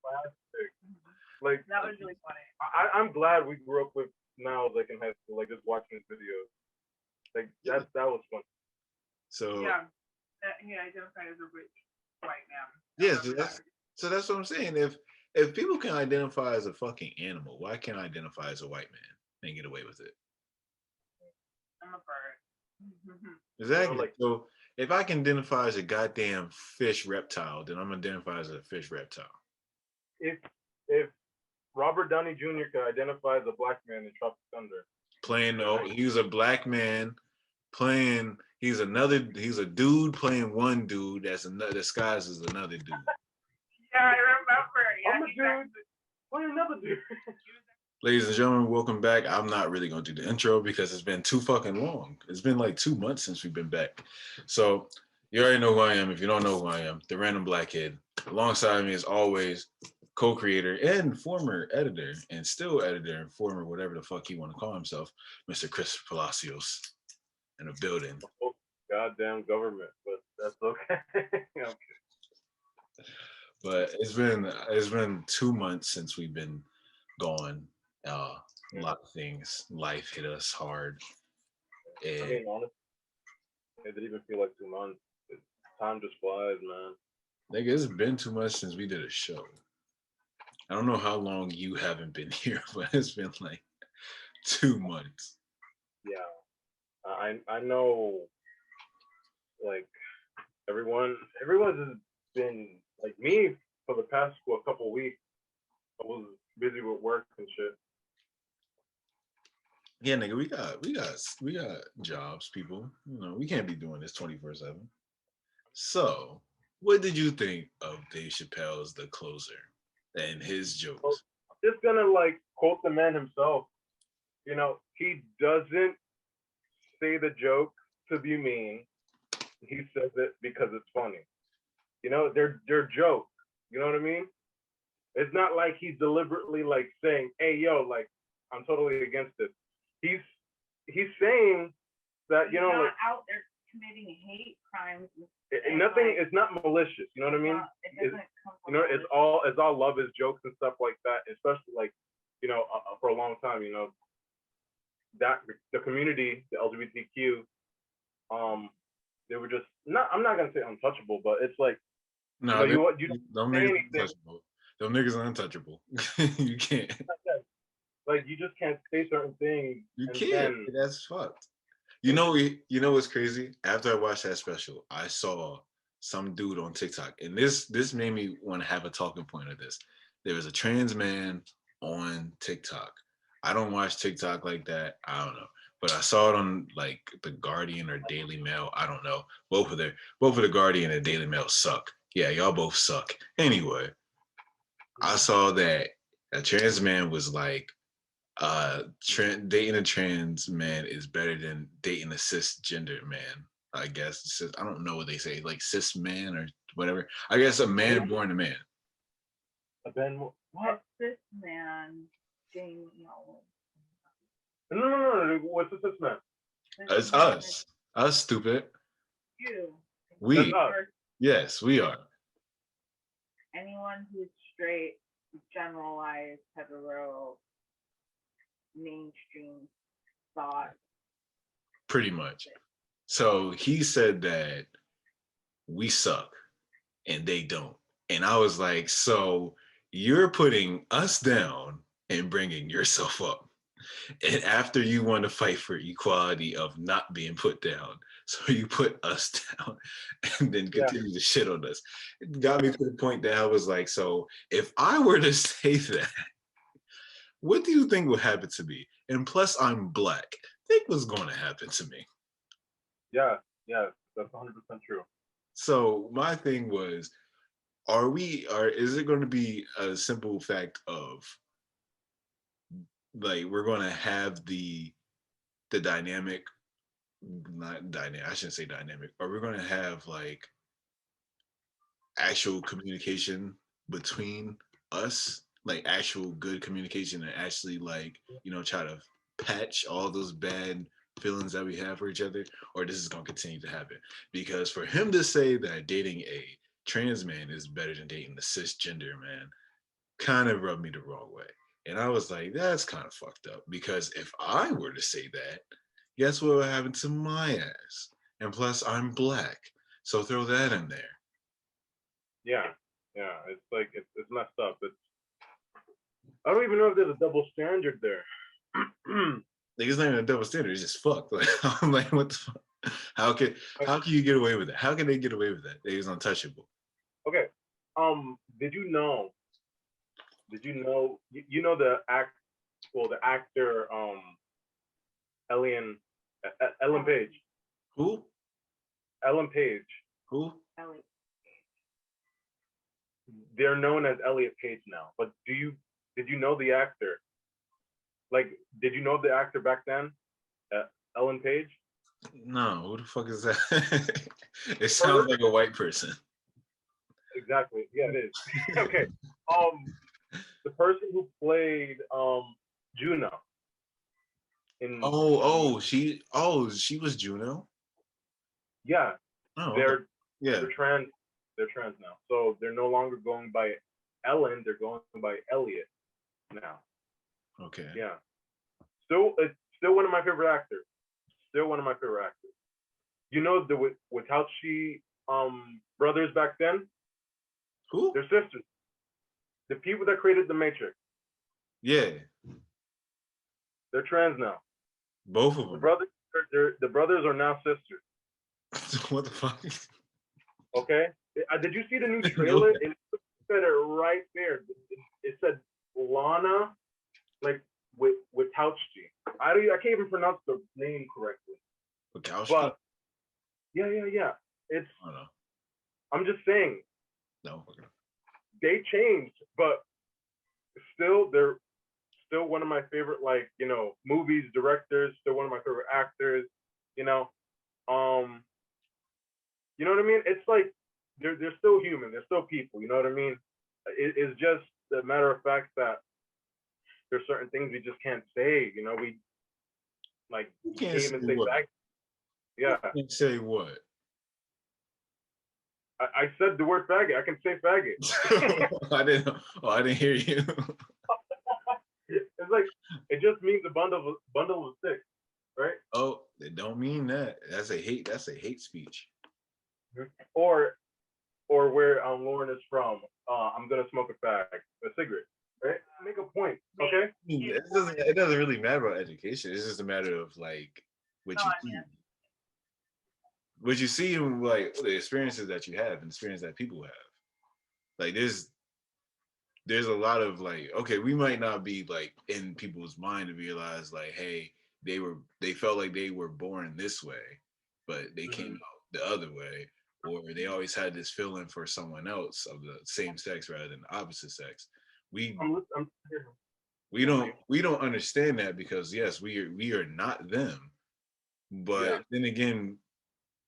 classic. Like That was really funny. I'm glad we grew up with now, like in high school, like just watching his videos. Like Yeah. that was fun. So Yeah, he identified as a rich white man. I yeah, remember that. so that's what I'm saying. If people can identify as a fucking animal, why can't I identify as a white man and get away with it? I'm a bird. Exactly. Like So if I can identify as a goddamn fish reptile, then I'm identify as a fish reptile. if if Robert Downey Jr. could identify as a black man in Tropic Thunder, Playing then no, he's a black man playing. He's a dude playing one dude that's another disguised as another dude. Yeah, I remember. Yeah, I'm a dude. What another dude? Ladies and gentlemen, welcome back. I'm not really going to do the intro because it's been too fucking long. It's been like 2 months since we've been back. So you already know who I am. If you don't know who I am, the random black kid. Alongside me, as always, co-creator and former editor, and still editor and former whatever the fuck he want to call himself, Mr. Chris Palacios, in the building. Oh, goddamn government, but that's okay. Okay. But it's been 2 months since we've been gone. A lot of things, life hit us hard, I and mean, honestly, it didn't even feel like 2 months. Time just flies, man. nigga, it's been too much since we did a show. I don't know how long you haven't been here, but it's been like 2 months. Yeah, I know. Like everyone's just been like me for the past couple of weeks. I was busy with work and shit. Yeah, nigga, we got jobs, people. You know, we can't be doing this 24/7. So, what did you think of Dave Chappelle's The Closer and his So jokes? I'm just gonna like quote the man himself. He doesn't say the joke to be mean. He says it because it's funny. They're jokes. You know what I mean? It's not like he's deliberately like saying, "Hey, yo, like I'm totally against this." He's he's saying that He's not like out there committing hate crimes. nothing. Like, It's not malicious. You know what I mean? it doesn't come from It's all love is jokes and stuff like that. Especially like for a long time. That the community, the LGBTQ, um, they were just not. I'm not gonna say untouchable, but it's like No, you don't them say niggas are anything. untouchable. Them niggas are untouchable. You can't. Like you just can't say certain things, You and can't. then That's fucked. You know what's crazy? After I watched that special, I saw some dude on TikTok, and this made me want to have a talking point of this. There was a trans man on TikTok. I don't watch TikTok like that. I don't know, but I saw it on like the Guardian or Daily Mail. I don't know. Both of the Guardian and Daily Mail suck. Yeah, y'all both suck. Anyway, I saw that a trans man was like dating a trans man is better than dating a cisgender man. I guess I don't know what they say, like cis man or whatever. I guess a man born a man. then what? this man, James, no. No. What's this man? It's us. Us stupid. You. That's We. us. Yes, we are. Anyone who's straight, generalized, hetero, mainstream thought. Pretty much. So he said that we suck and they don't. And I was like, so you're putting us down and bringing yourself up. And after you want to fight for equality of not being put down, so you put us down and then Yeah. continue to shit on us. It got me to the point that I was like, so if I were to say that, what do you think would happen to me? And plus, I'm black. Think what's going to happen to me. Yeah. That's 100% true. So my thing was, is it going to be a simple fact of like we're going to have the dynamic, not dynamic, I shouldn't say dynamic, but we're going to have like actual communication between us, like actual good communication, and actually like try to patch all those bad feelings that we have for each other, or this is going to continue to happen. Because for him to say that dating a trans man is better than dating a cisgender man, kind of rubbed me the wrong way. And I was like, that's kind of fucked up because if I were to say that, guess what would happen to my ass? And plus, I'm black. So throw that in there. Yeah, yeah. It's like it's messed up. I don't even know if there's a double standard there. Like, it's not even a double standard. It's just fucked. Like, I'm like, what the fuck? How can you get away with that? How can they get away with that? It's untouchable. Okay. Did you know? You know the actor Ellen Ellen Page. Who? Ellen Page. Who? Ellie. They're known as Elliot Page now. But did you know the actor? Like, did you know the actor back then? Ellen Page? No, who the fuck is that? It sounds like a white person. Exactly. Yeah, it is. Okay. The person who played Juno in She was Juno. yeah, Oh, they're okay. Yeah. they're trans now. So they're no longer going by Ellen, they're going by Elliot now. Okay. Yeah. It's still one of my favorite actors. Still one of my favorite actors. You know the Wachowski brothers back then? Who? They're sisters. The people that created the Matrix. Yeah. They're trans now. Both of The them. brothers are now sisters. What the fuck? Okay. Did you see the new trailer? It said it right there. It said Lana, like with Wachowski. I can't even pronounce the name correctly. Wachowski? But yeah. It's. I don't know. I'm just saying. No. Okay. They changed, but still, they're still one of my favorite, like, movies, directors. Still one of my favorite actors. You know what I mean? It's like they're still human. They're still people. You know what I mean? It's just a matter of fact that there's certain things we just can't say. We like You can't can't say even say what? faggot. Yeah, You can't say what? I said the word faggot. I can say faggot. I didn't hear you. It's like it just means a bundle of sticks, right? Oh, they don't mean that. That's a hate speech. Or where Lauren is from. I'm gonna smoke a cigarette, right? Make a point, okay? It doesn't really matter about education. It's just a matter of like what you see. What you see in like the experiences that you have and the experience that people have. Like there's a lot of like, okay, we might not be like in people's mind to realize like, hey, they felt like they were born this way, but they came out the other way, or they always had this feeling for someone else of the same sex rather than the opposite sex. We don't understand that because yes, we are not them, but then again,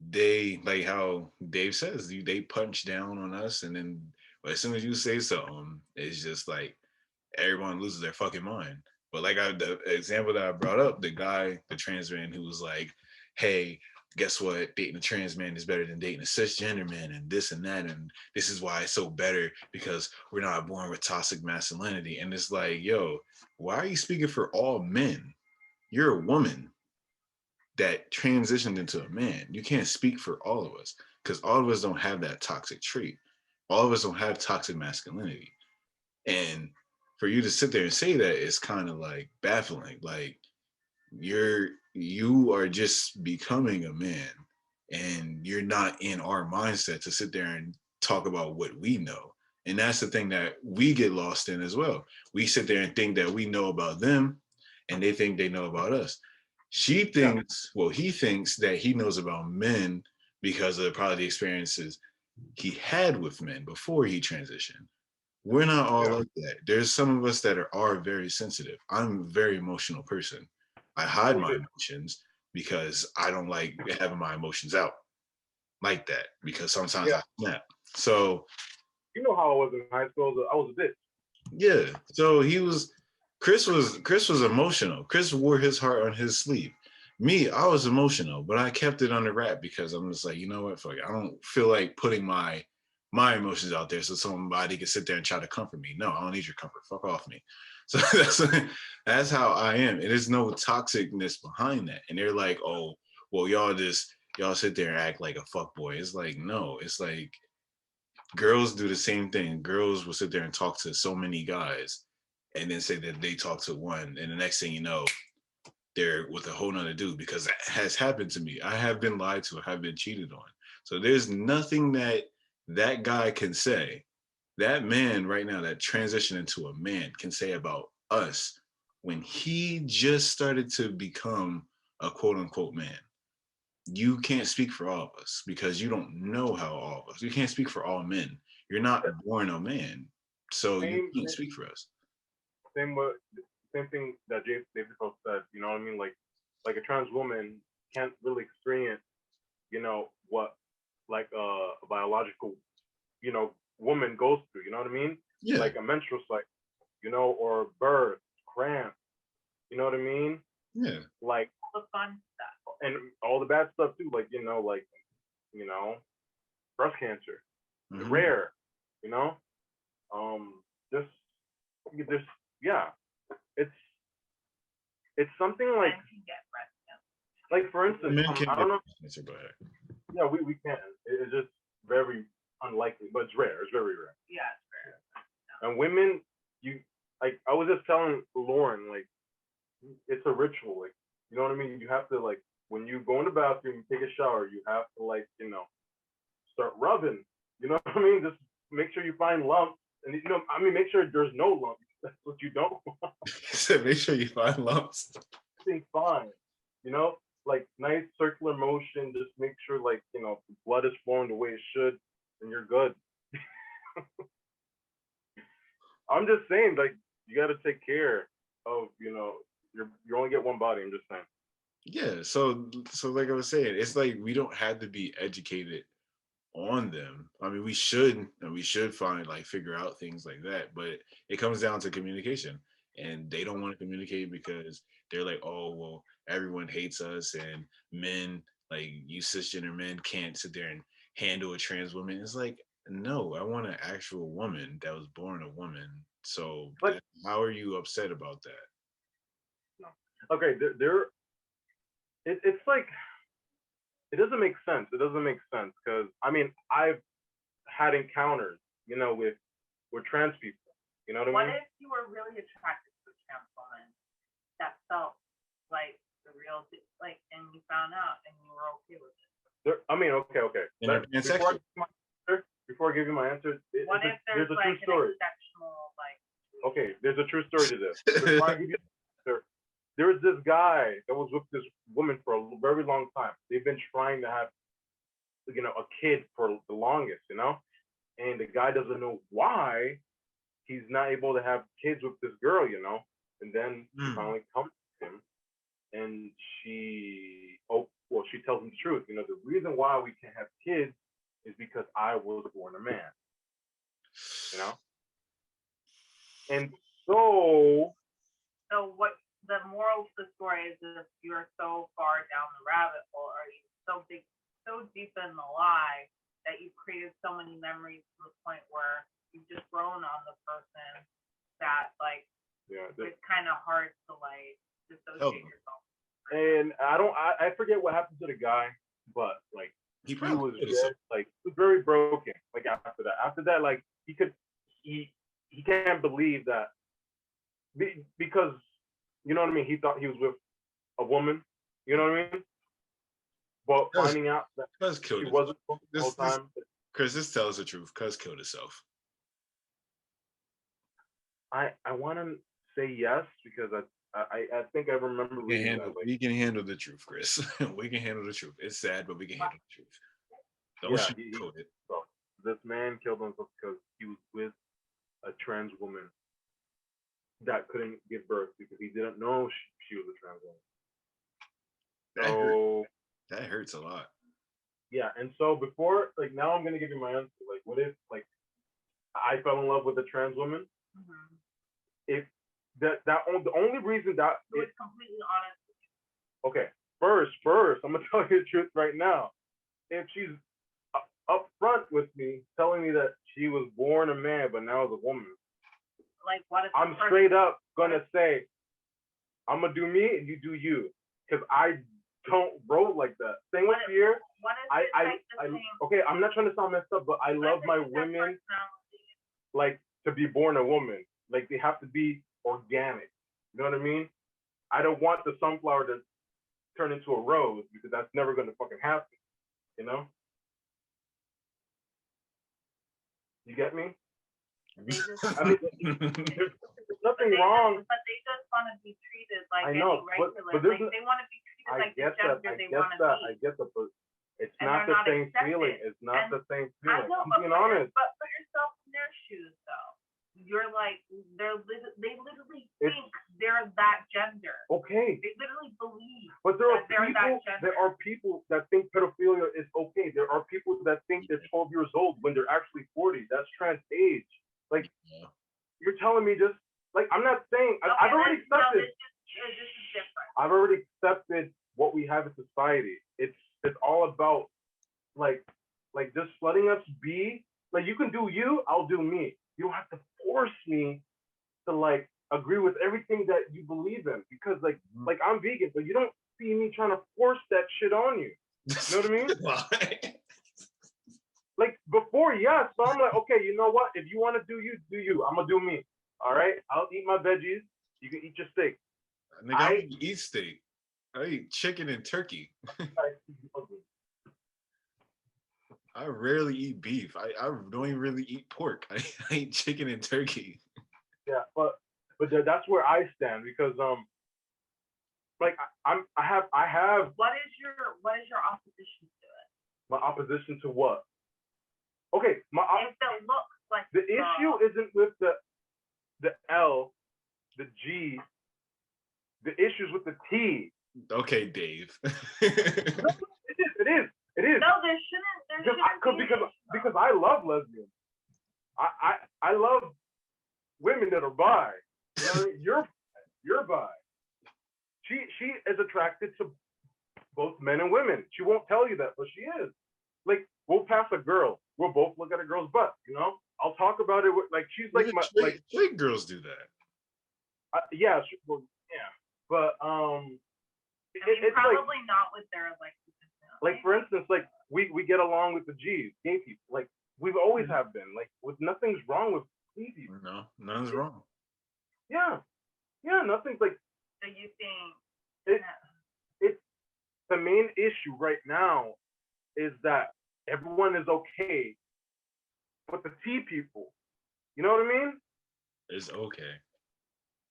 they like how Dave says they punch down on us, and then as soon as you say something, it's just like everyone loses their fucking mind. But like the example that I brought up, the trans man who was like, "Hey, guess what? Dating a trans man is better than dating a cisgender man, and this and that, and this is why it's so better because we're not born with toxic masculinity." And it's like, yo, why are you speaking for all men? You're a woman that transitioned into a man. You can't speak for all of us because all of us don't have that toxic trait. All of us don't have toxic masculinity. And for you to sit there and say that is kind of like baffling. Like you are just becoming a man and you're not in our mindset to sit there and talk about what we know. And that's the thing that we get lost in as well. We sit there and think that we know about them and they think they know about us. He thinks that he knows about men because of probably the experiences he had with men before he transitioned. We're not all like that. There's some of us that are very sensitive. I'm a very emotional person. I hide my emotions because I don't like having my emotions out like that because sometimes I snap. So you know how I was in high school. I was a bitch. Yeah. So Chris was emotional. Chris wore his heart on his sleeve. Me, I was emotional, but I kept it under wrap because I'm just like, you know what, fuck it. I don't feel like putting my my emotions out there so somebody can sit there and try to comfort me. No, I don't need your comfort. Fuck off me. So that's how I am. And there's no toxicness behind that. And they're like, oh, well, y'all sit there and act like a fuck boy. It's like, no, it's like girls do the same thing. Girls will sit there and talk to so many guys and then say that they talk to one. And the next thing you know, they're with a whole nother dude, because that has happened to me. I have been lied to, I have been cheated on. So there's nothing that that guy can say, that man right now that transitioned into a man can say about us when he just started to become a quote unquote man. You can't speak for all of us because you don't know how all of us. You can't speak for all men. You're not born a man, so you can't speak for us. Same what same thing that David Chappelle said. You know what I mean? Like a trans woman can't really experience, you know, what like a biological, you know, woman goes through. You know what I mean? Yeah. Like a menstrual cycle, you know, or birth, cramp. You know what I mean? Yeah. Like All the fun stuff. and all the bad stuff too. Like you know, breast cancer, Mhm. rare. You know, just yeah, it's something like Men can get breast cancer. like for instance, Men can I don't know. cancer, go ahead. Yeah, we can. It's just very unlikely, but it's rare. It's very rare. Yeah, it's rare. And women, you like I was just telling Lauren, like it's a ritual. Like you know what I mean? You have to like when you go in the bathroom, take a shower, you have to like, you know, start rubbing. You know what I mean? Just make sure you find lumps. And you know, I mean make sure there's no lumps. That's what you don't want. So make sure you find lumps. Everything's fine. You know? Like nice circular motion, just make sure like, you know, the blood is flowing the way it should, and you're good. I'm just saying, like, you got to take care of, you know, you only get one body. I'm just saying. Yeah. So like I was saying, it's like we don't have to be educated on them. I mean, we should, and we should find like figure out things like that. But it comes down to communication, and they don't want to communicate because they're like, oh well, everyone hates us, and men like you cisgender men can't sit there and handle a trans woman. It's like, no, I want an actual woman that was born a woman. So But how are you upset about that? okay, it's like it doesn't make sense. It doesn't make sense because I mean I've had encounters, you know, with trans people. You know what I What mean? if you were really attracted to a trans woman that felt like the real, like, and you found out and you were okay with it? I mean, okay. And they're pansexual. Before I give you my answer, What if there's a like true story. an exceptional, like, Okay, there's a true story to this. Before I give you the answer, there was this guy that was with this woman for a very long time. They've been trying to have, you know, a kid for the longest, you know, and the guy doesn't know why he's not able to have kids with this girl, you know, and then she finally comes to him, and she tells him the truth. You know, the reason why we can't have kids is because I was born a man. You know, and so what the moral of the story is if you're so far down the rabbit hole, or you so deep in the lie that you've created so many memories to the point where you've just grown on the person that like it's kind of hard to like dissociate yourself. And I forget what happened to the guy, but like he was just, like he was very broken. Like after that, like he can't believe that because you know what I mean. He thought he was with a woman. You know what I mean? But finding out that she wasn't the whole time. Chris, this tells the truth. Cuz killed himself. I want to say yes because I think I remember reading that. We can handle the truth, Chris. We can handle the truth. It's sad, but we can handle the truth. Don't sugarcoat it. So this man killed himself because he was with a trans woman that couldn't give birth because he didn't know she was a trans woman. That hurts a lot. Yeah, and so before, like now I'm gonna give you my answer. Like, what if like I fell in love with a trans woman? Mm-hmm. If the only reason that it's completely honest with you. Okay, first, I'm gonna tell you the truth right now. If she's upfront with me, telling me that she was born a man but now is a woman, Like, what if I'm straight up gonna say, I'm gonna do me and you do you, because I don't roll like that. Same with here. What if I, it's I, like the I, same? okay, I'm not trying to sound messed up, but I What love if my it's their women personality? like to be born a woman. Like they have to be organic. You know what I mean? I don't want the sunflower to turn into a rose because that's never gonna fucking happen. You know? You get me? They just, I mean, there's nothing wrong. But they just want to be treated like I know, any regular. but like they want to be treated I like the get that. gender I they get want to that. be. I get that. But it's And not they're the not same accepted. feeling. It's not And the same I feeling. know, I'm but being honest. But put yourself in their shoes, though. You're like, they literally think they're that gender. Okay. They literally believe. But there are they're people. that There are people that think pedophilia is okay. There are people that think they're 12 years old when they're actually 40. That's trans age. Like you're telling me just like I'm not saying Okay, I've already accepted. No, this is different. I've already accepted what we have in society. It's all about like just letting us be. Like you can do you, I'll do me. You don't have to force me to like agree with everything that you believe in because like I'm vegan, but you don't see me trying to force that shit on you. You know what I mean? Like before, yes. So I'm like, okay, you know what? If you want to do you, do you. I'm gonna do me. All right. I'll eat my veggies. You can eat your steak. Nigga, I don't eat steak. I eat chicken and turkey. I rarely eat beef. I don't even really eat pork. I eat chicken and turkey. Yeah, but that's where I stand because like I have. What is your opposition to it? My opposition to what? Okay, if it looks like the issue isn't with the L, the G. The issue's with the T. Okay, Dave. No, it is. No, there shouldn't. Because I love lesbians. I love women that are bi. You know, you're bi. She is attracted to both men and women. She won't tell you that, but she is. Like we'll pass a girl, we'll both look at a girl's butt. You know, I'll talk about it with like she's like my like straight girls do that. Yeah, but it's probably like, not with their like for instance, like we get along with the G's, gay people. Like we've always have been. Like with nothing's wrong with gay people. No, nothing's wrong. Yeah, nothing's like. So you think it's the main issue right now is that everyone is okay, but the T people, you know what I mean? It's okay.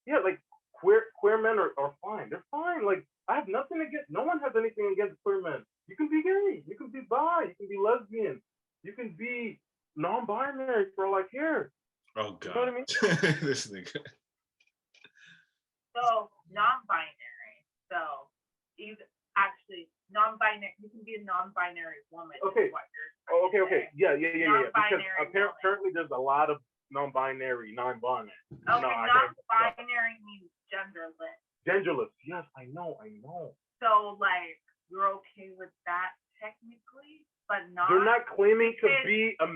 Yeah, like queer men are fine. They're fine. Like I have nothing against. No one has anything against queer men. You can be gay. You can be bi. You can be lesbian. You can be non-binary for all I care. Oh God. You know what I mean? This nigga. So non-binary. So you actually non-binary. You can be a non-binary woman. Okay. Okay. Yeah. Because apparently there's a lot of non-binary. Okay, non-binary means genderless. Genderless. Yes, I know. So like you're okay with that technically, but not. They're not claiming to be a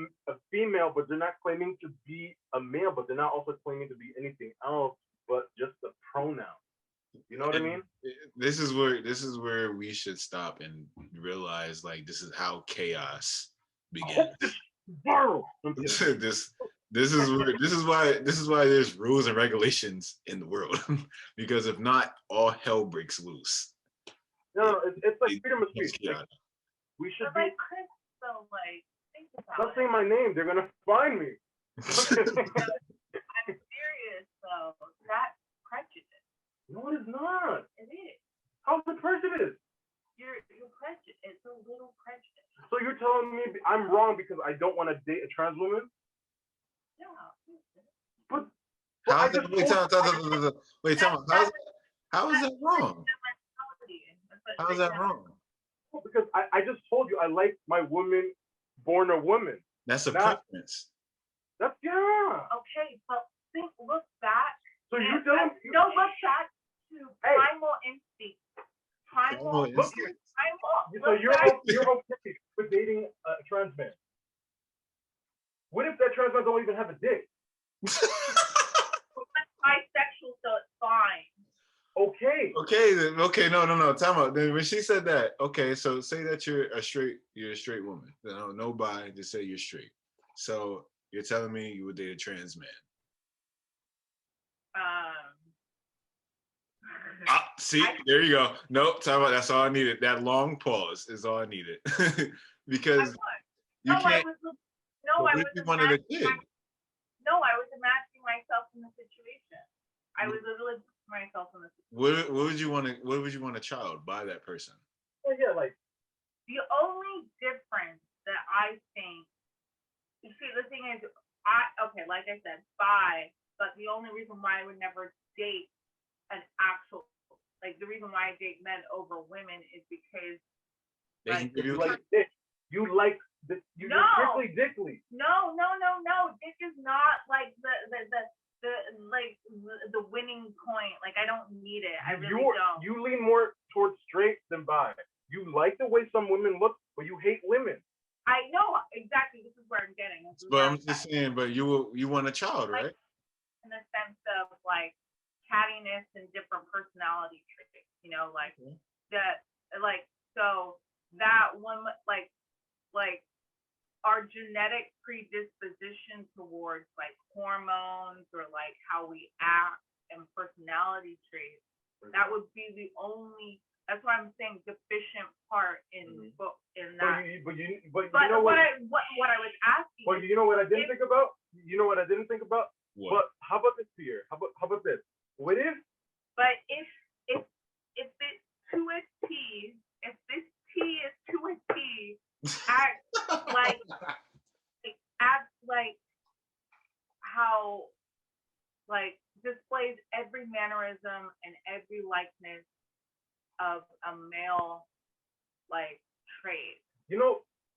female, but they're not claiming to be a male, but they're not also claiming to be anything else but just the pronoun. You know what I mean? This is where we should stop and realize like this is how chaos begins. This is why there's rules and regulations in the world because if not, all hell breaks loose. No, it's like freedom of speech. Like, we should be. Like Chris, so like think about Don't say my name. They're gonna find me. I'm serious though. That's prejudice. No, it is not. It is. How's it prejudice? You're prejudiced. It's a little prejudice. So you're telling me I'm wrong because I don't want to date a trans woman? Yeah. But how is that? Wait, tell me. How is that wrong? How is that wrong? Because I just told you I like my woman born a woman. That's a preference. That's Okay, but look back. So you telling me? No, look back to primal instinct. Primal. So you're okay with dating a trans man? straight. Okay, no. Time out. Then when she said that, okay, so say that you're a straight woman. No bi, just say you're straight. So you're telling me you would date a trans man. See, there you go. Nope, time out. That's all I needed. That long pause is all I needed. Because you can't. I was imagining myself in the situation. I was literally putting myself in the situation. What would you want to? What would you want a child by that person? Well, yeah, like the only difference that I think. You see, the thing is, like I said, bi, but the only reason why I would never date an actual, like the reason why I date men over women is because you like dick. You like this. You're strictly dickly. No. Dick is not like the winning point. Like I don't need it. I really don't. You lean more towards straight than bi. You like the way some women look, but you hate women. I know exactly. This is where I'm getting. But I'm just saying. But you want a child, right? In the sense of like cattiness and different personality traits, that, so that one, like our genetic predisposition towards like hormones or like how we act and personality traits, that would be the only. That's why I'm saying deficient part in that. But you know what I was asking. But you know what I didn't think about? You know what I didn't think about? What? But how about this here? How about this? What if? But if it's to a T, if this T is to a T, acts like how displays every mannerism and every likeness of a male trait.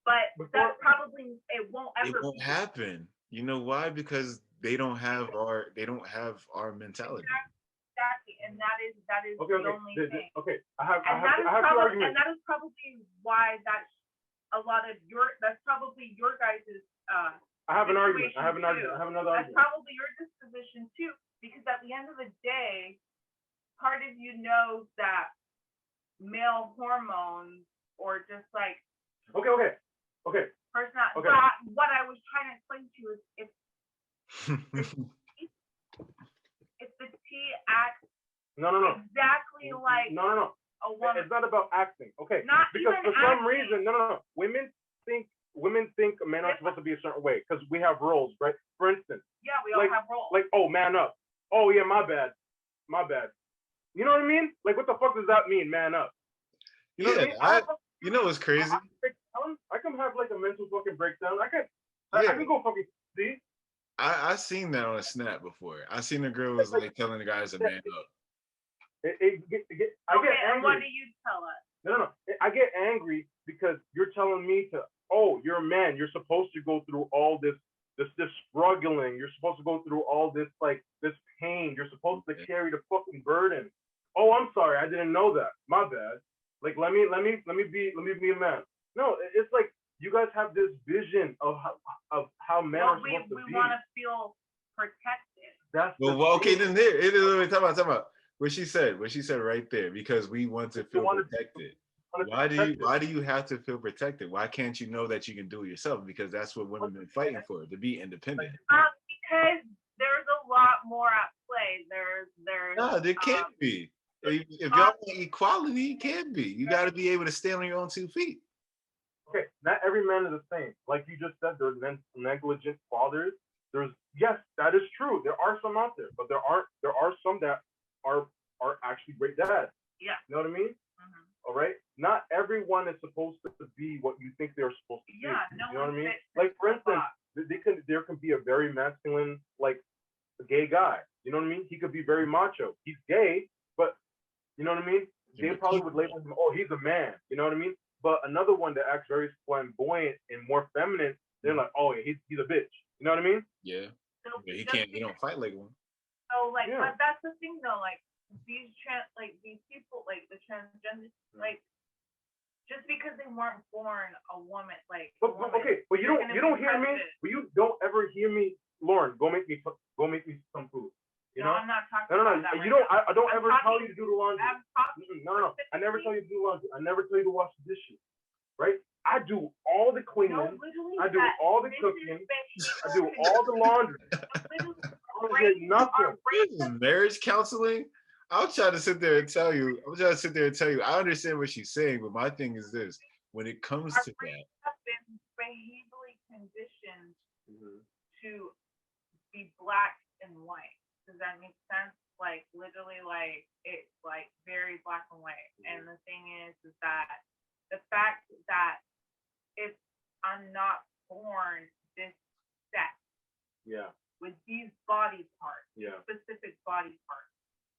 But that's probably it won't ever. It won't happen. You know why? Because they don't have our mentality. Exactly, and that is the only thing. Okay, I have two arguments. And that is probably why that's probably your guys' I have an argument. I have another argument. That's probably your disposition too, because at the end of the day, part of you knows that male hormones or just like okay. Personality. Okay. But what I was trying to explain to you is if the T acts exactly like a woman. It's not about acting. Okay. Not because even for some reason, women think men are supposed to be a certain way because we have roles, right? For instance. Yeah, we all have roles. Like, oh, man up. Oh yeah, my bad. You know what I mean? Like, what the fuck does that mean, man up? You know what I mean? You know what's crazy? I can have like a mental fucking breakdown. I can go fucking see. I seen that on a snap before. I seen the girl was like telling the guys to man up. I get angry. And what do you tell us? No. I get angry because you're telling me you're a man. You're supposed to go through all this struggling. You're supposed to go through all this this pain. You're supposed to carry the fucking burden. Oh, I'm sorry. I didn't know that. My bad. Like, let me be a man. No, it's like you guys have this vision of how men are supposed to be. We want to feel protected. That's okay. Then there it is. Talk about what she said right there. Because we want to feel protected. Why do you have to feel protected? Why can't you know that you can do it yourself? Because that's what women have been fighting for, to be independent. Because there's a lot more at play. No, there can't be. If y'all want equality, it can't be. You got to be able to stand on your own 2 feet. Okay, not every man is the same. Like you just said, there's negligent fathers. Yes, that is true. There are some out there, but there are some that are actually great dads. Yeah. You know what I mean? Mm-hmm. All right. Not everyone is supposed to be what you think they're supposed to be. Yeah. You know what I mean? Like for instance, there can be a very masculine, like a gay guy. You know what I mean? He could be very macho. He's gay, but you know what I mean? They probably would label him, oh, he's a man. You know what I mean? But another one that acts very flamboyant and more feminine, they're like, oh yeah, he's a bitch. You know what I mean? Yeah. But he don't fight like one. So but that's the thing though, like these people, like the transgender, like just because they weren't born a woman, like. But you don't hear me. But you don't ever hear me, Lauren. Go make me some food. You No, know? I'm not talking No. about that. You don't. Right I don't I'm ever tell talking- you to do the laundry. I'm talking No. I never tell you to do laundry. I never tell you to wash the dishes. Right? I do all the cleaning. No, literally I do that all the this is cooking. behavioral I do all the laundry. Literally, I don't brains get nothing. are brains This is marriage counseling. I'll try to sit there and tell you. I understand what she's saying, but my thing is this: when it comes Our to that, brains have been behaviorally conditioned to be black and white. Does that make sense? Like literally, like it's like very black and white. And the thing is that the fact that if I'm not born this sex Yeah. with these body parts, Yeah. specific body parts,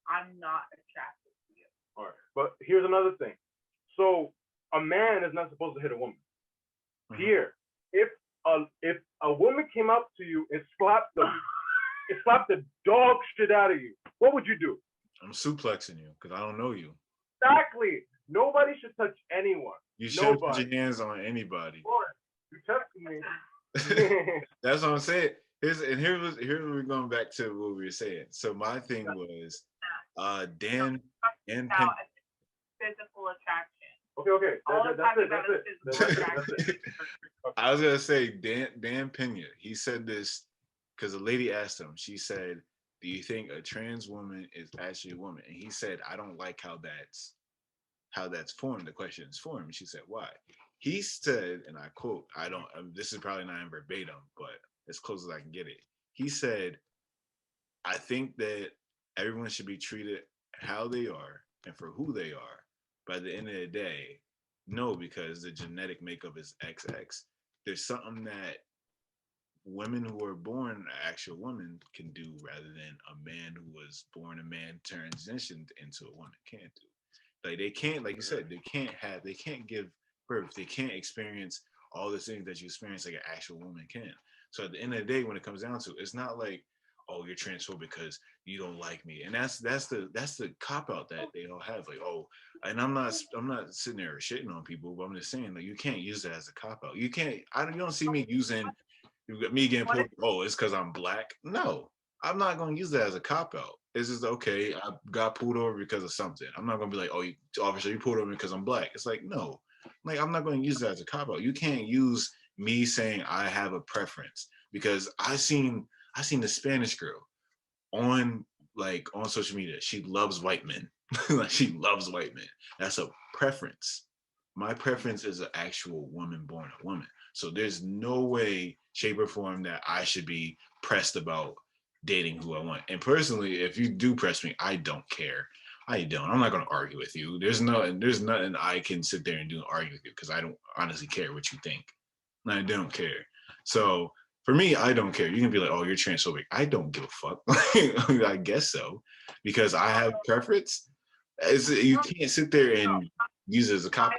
I'm not attracted to you. All right. But here's another thing. So a man is not supposed to hit a woman. Here, if a woman came up to you and slapped the dog shit out of you, what would you do? I'm suplexing you because I don't know you. Exactly. Nobody should touch anyone. You shouldn't put Nobody. your hands on anybody. Boy, you touching me. That's what I'm saying. Here's we're going back to what we were saying. So my thing was, Dan Now, physical attraction. Okay. All I'm talking about is physical That's attraction. it. I was gonna say Dan Pena. He said this because a lady asked him. She said, "Do you think a trans woman is actually a woman?" And he said, "I don't like how that's formed. The question is formed." She said, "Why?" He said, and I quote, "I don't. This is probably not in verbatim, but as close as I can get it." He said, "I think that everyone should be treated how they are and for who they are. By the end of the day, no, because the genetic makeup is XX. There's something that women who are born an actual woman can do rather than a man who was born a man transitioned into a woman can't do. Like they can't, like you said, they can't give birth. They can't experience all the things that you experience like an actual woman can. So at the end of the day, when it comes down to it, it's not like, oh, you're transphobic because you don't like me. And that's the cop out that they all have. Like, oh, and I'm not sitting there shitting on people, but I'm just saying like you can't use that as a cop out. You don't see me using me getting pulled, oh, it's because I'm black. No, I'm not going to use that as a cop out. It's just okay. I got pulled over because of something. I'm not going to be like, oh, officer, you pulled over because I'm black. It's like, no, like I'm not going to use that as a cop out. You can't use me saying I have a preference because I seen the Spanish girl on social media. She loves white men. Like she loves white men. That's a preference. My preference is an actual woman born a woman. So there's no way, shape, or form that I should be pressed about dating who I want. And personally, if you do press me, I don't care. I don't. I'm not going to argue with you. There's nothing I can sit there and do and argue with you because I don't honestly care what you think. I don't care. So for me, I don't care. You can be like, oh, you're transphobic. I don't give a fuck. I guess so because I have preference. You can't sit there and use it as a cop.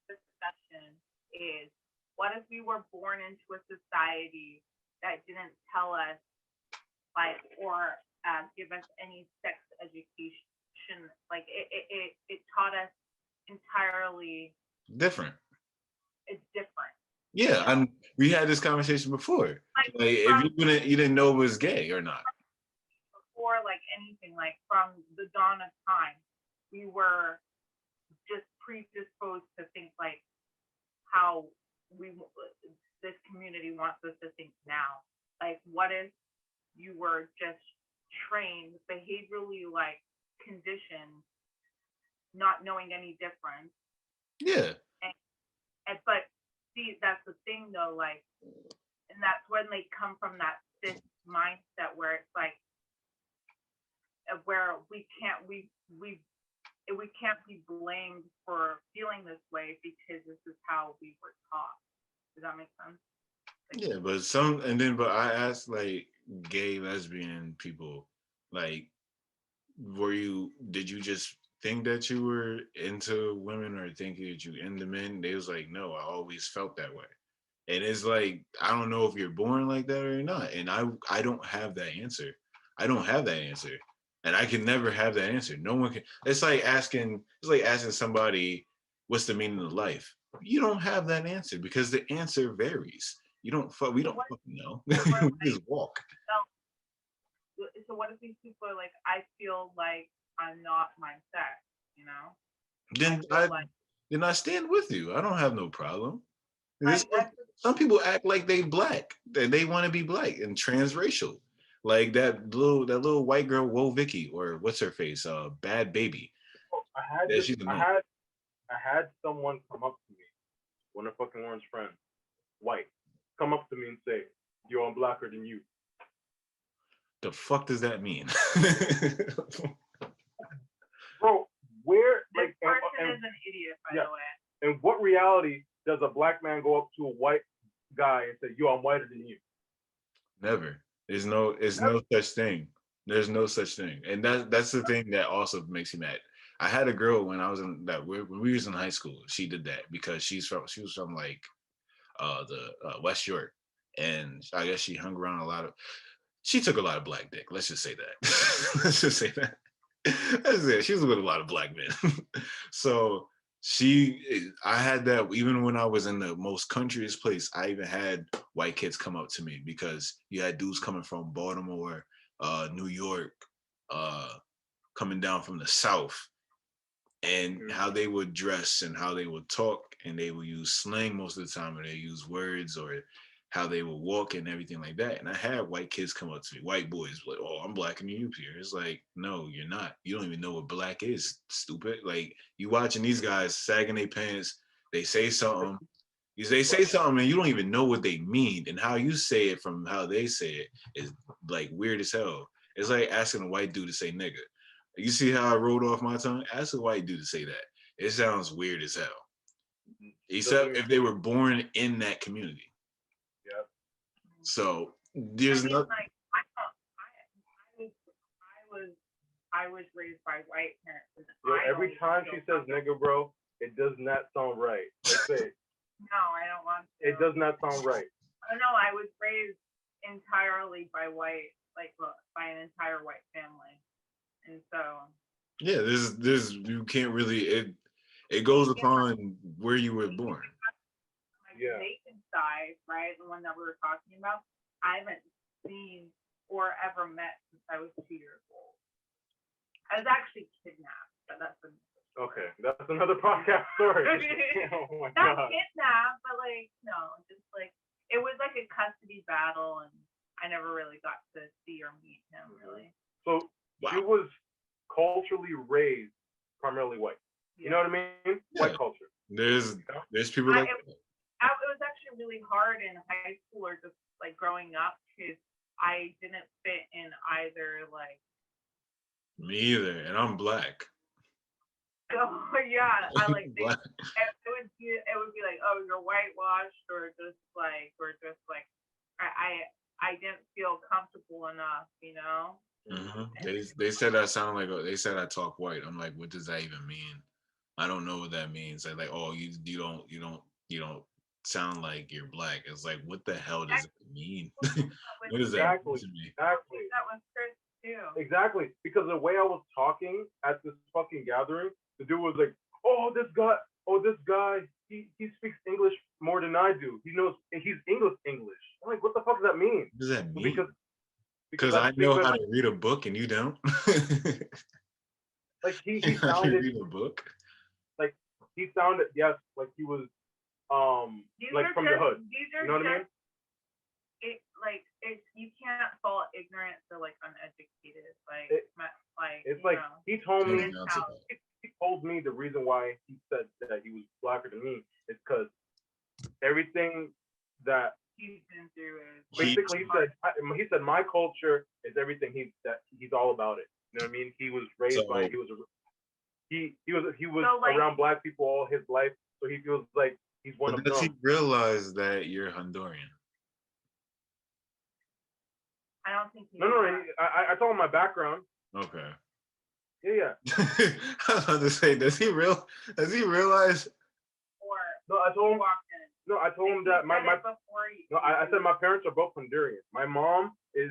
Discussion is, what if we were born into a society that didn't tell us or give us any sex education? Like it taught us entirely different. It's different. Yeah, and we had this conversation before. Like if you didn't know it was gay or not. Before anything, from the dawn of time, we were just predisposed to think how this community wants us to think now. What if you were just trained behaviorally, conditioned, not knowing any difference? Yeah. But see, that's the thing though, and that's when they come from this mindset where it's where we can't be blamed for feeling this way because this is how we were taught. Does that make sense? Yeah, but I asked gay, lesbian people, did you just think that you were into women or think that you into men? They was like, no, I always felt that way. And it's I don't know if you're born like that or not. And I don't have that answer. I don't have that answer. And I can never have that answer. No one can. It's like asking somebody, what's the meaning of life? You don't have that answer because the answer varies. We don't fucking know. We just walk. So what if these people are like, I feel like I'm not my sex, you know? Then feel like then I stand with you. I don't have no problem. I, This, that's some people act like they black, that they want to be black and transracial. Like that little white girl, Woe Vicky, or what's her face, Bad Baby. I had Yeah, this. she's I annoying. had I had someone come up to me, one of fucking Warren's friends, white, come up to me and say, "Yo, I'm blacker than you." The fuck does that mean? Bro, where this like person is an idiot, by yeah. the way. in what reality does a black man go up to a white guy and say, "Yo, I'm whiter than you"? Never. It's no such thing. There's no such thing. And that's the thing that also makes me mad. I had a girl when I was in that when we was in high school. She did that because she was from like the West York, and I guess she hung around a lot of. She took a lot of black dick. Let's just say that. Let's just say that. That's it. She was with a lot of black men. So I had that even when I was in the most countryest place. I even had white kids come up to me because you had dudes coming from Baltimore, New York, uh, coming down from the South, and how they would dress and how they would talk, and they would use slang most of the time, and they use words or how they would walk and everything like that. And I had white kids come up to me, white boys, like, "Oh, I'm blacker than you, Pierre." It's like, no, you're not. You don't even know what black is, stupid. Like, you watching these guys sagging their pants, they say something, they say something, and you don't even know what they mean, and how you say it from how they say it is like weird as hell. It's like asking a white dude to say nigga. You see how I rolled off my tongue? Ask a white dude to say that. It sounds weird as hell. Except if they were born in that community. Yeah. So I there's mean, not. like, I was raised by white parents. And Yo, I every don't time feel she says comfortable. nigga, bro, it does not sound right. Let's say No, I don't want to. it does not sound right. Oh, no, I was raised entirely by white, like by an entire white family, and so Yeah, there's you can't really it goes upon where you were born. my Jamaican side, right, the one that we were talking about, I haven't seen or ever met since I was 2 years old. I was actually kidnapped, but that's Okay, that's another podcast story. Oh my not god. kidnapped, but like no, just like it was like a custody battle, and I never really got to see or meet him really. So she was culturally raised primarily white. You know what I mean? Yeah. White culture. There's people like it was actually really hard in high school or just like growing up because I didn't fit in either like. me either, and I'm black. Oh yeah, I like Black. it would be like, oh, you're whitewashed or just like I didn't feel comfortable enough, you know. They said I sound like they said I talk white. I'm like, what does that even mean? I don't know what that means. They're like, oh, you don't sound like you're black. It's like, what the hell does it mean? What does that mean to me? Exactly. That was Chris too. Exactly. Because the way I was talking at this fucking gathering, the dude was like, "Oh, this guy, he speaks English more than I do. He's English. I'm like, what the fuck does that mean? What does that mean? Because I know how to read a book and you don't. Like he How to sounded read a book. like he sounded like he was like from the hood. You know what I mean? You can't fault ignorance or like uneducated. It's like he told me. Comes down to that. He told me the reason why he said that he was blacker than me is because everything that he's been through is basically he said my culture is everything he's all about it. You know what I mean? He was raised by he was So, like, around black people all his life, so he feels like he's one of them. Does he realize that you're Honduran? I don't think he No. I told him my background. Okay. Yeah. I was about to say, does he realize? Or No, I told him. walked in. No, I told him that I said my parents are both Honduran. My mom is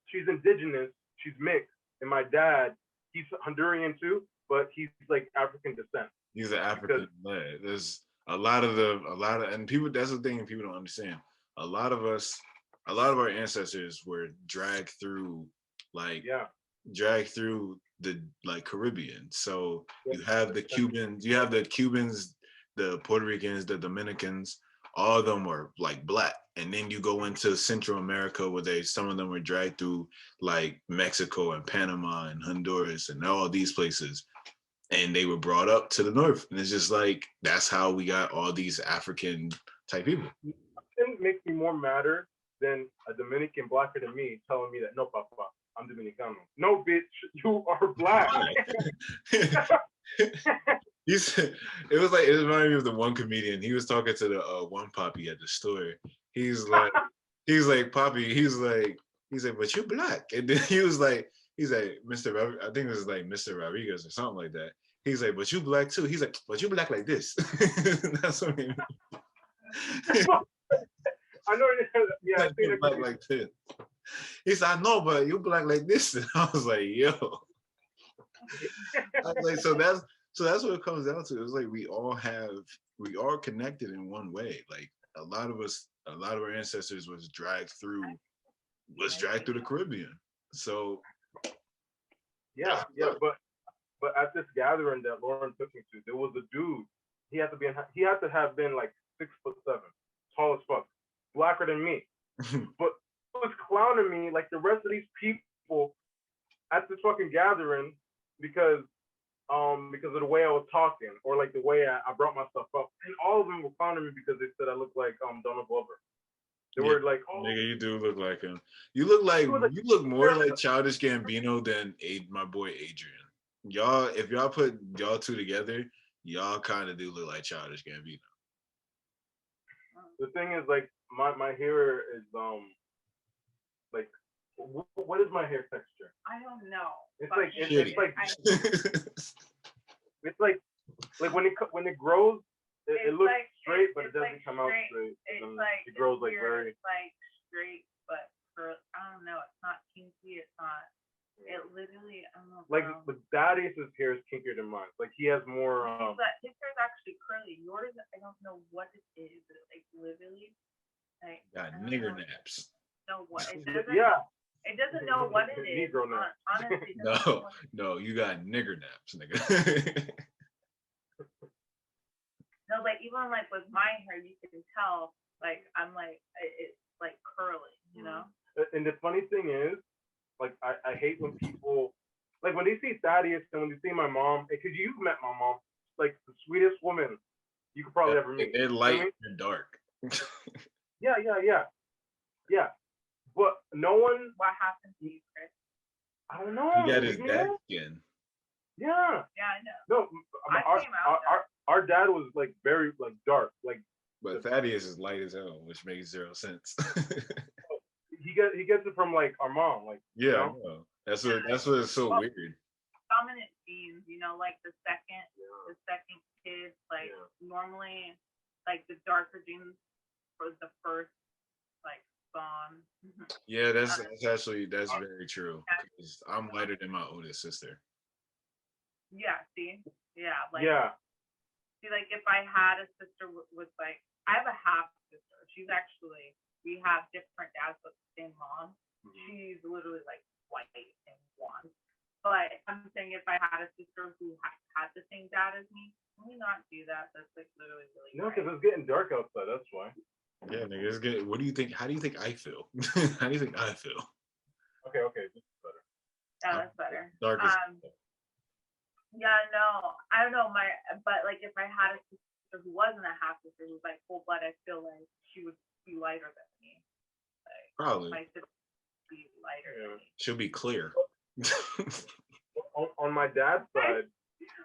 she's indigenous, she's mixed, and my dad, he's Honduran too, but he's like African descent. He's an African lad. There's a lot of and people. That's the thing people don't understand. A lot of us a lot of our ancestors were dragged through like Yeah. dragged through the like Caribbean. So Yeah. you have the Cubans, the Puerto Ricans, the Dominicans, all of them were like black. And then you go into Central America where some of them were dragged through like Mexico and Panama and Honduras and all these places. And they were brought up to the north. And it's just like that's how we got all these African type people. Nothing makes me more madder than a Dominican blacker than me telling me that no, papa, I'm Dominicano. No, bitch, you are black. He said it was like it reminded me of the one comedian. He was talking to the one poppy at the store. He's like, Poppy. He's like, but you're black. And then he's like, Mr. I think it was like Mr. Rodriguez or something like that. He's like, but you black too. He's like, but you black like this. That's what he mean. I know. Yeah, I think black like this. He said, I know, but you black like this. And I was like, yo. I was like, so that's what it comes down to. It's like we are connected in one way. Like a lot of our ancestors was dragged through the Caribbean. So yeah, but at this gathering that Lauren took me to, there was a dude. He had to have been like 6'7", tall as fuck, blacker than me. But he was clowning me like the rest of these people at this fucking gathering because of the way I was talking or like the way I brought myself up. And all of them were clowning me because they said I looked like Donald Glover. They were like, oh, nigga, you do look like him. You look more like Childish Gambino than my boy Adrian. Y'all, if y'all put y'all two together, y'all kind of do look like Childish Gambino. The thing is, like, my hair is like, what is my hair texture? I don't know. It's like it's like when it grows, it looks like, straight, but it doesn't come out straight. It grows like very. It's like straight, but I don't know. It's not kinky. It's not. It literally, I don't know. Like, but Thaddeus' hair is kinkier than mine. Like, he has more. His hair is actually curly. Yours, I don't know what it is. But like literally, like. Got nigger naps. Know what it doesn't. Yeah. It doesn't know what it is. Negro naps. Honestly, no, you got nigger naps, nigga. No, like even like with my hair, you can tell. Like I'm like it's like curly, you know. And the funny thing is, like I hate when people like when they see Thaddeus and when they see my mom, because you've met my mom, like the sweetest woman you could probably ever meet. They're light and dark. Yeah. But no one. What happened to you, Chris? I don't know. He got his dad skin. Yeah. Yeah, I know. No, our dad was like very like dark, like. But Thaddeus is light as hell, which makes zero sense. he gets it from like our mom, like. Yeah, you know? I know. That's what is so weird. Dominant genes, you know, like the second kid, like normally, like the darker genes for the first, like spawn. Yeah, that's very true. Because I'm lighter than my oldest sister. Yeah. See. Yeah. Like. Yeah. See, like if I had a sister with like, I have a half sister. She's actually, we have different dads but the same mom. She's literally like white and blonde. But I'm saying if I had a sister who had the same dad as me, can we not do that? That's like literally really. No, because it's getting dark outside. That's why. Yeah, nigga, it's good. What do you think? How do you think I feel? How do you think I feel? Okay, this is better. Yeah, that's better. Dark. Yeah, no, I don't know. But like if I had a sister who wasn't a half sister who was like full blood, I feel like she would be lighter than me. Like, probably. My sister would be lighter than me. She'll be clear. on my dad's side.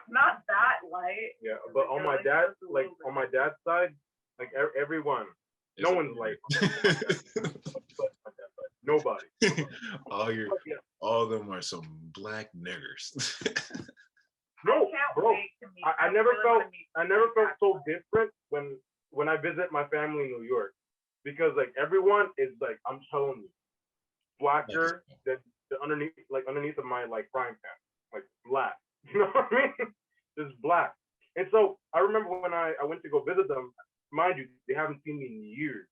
Not that light. Yeah, but on my dad's side, like everyone, no one's like. Nobody. All of them are some black niggers. No, bro. I never felt so different when I visit my family in New York, because like everyone is like, I'm telling you, blacker than underneath of my like frying pan, like black. You know what I mean? Just black. And so I remember when I went to go visit them. Mind you, they haven't seen me in years.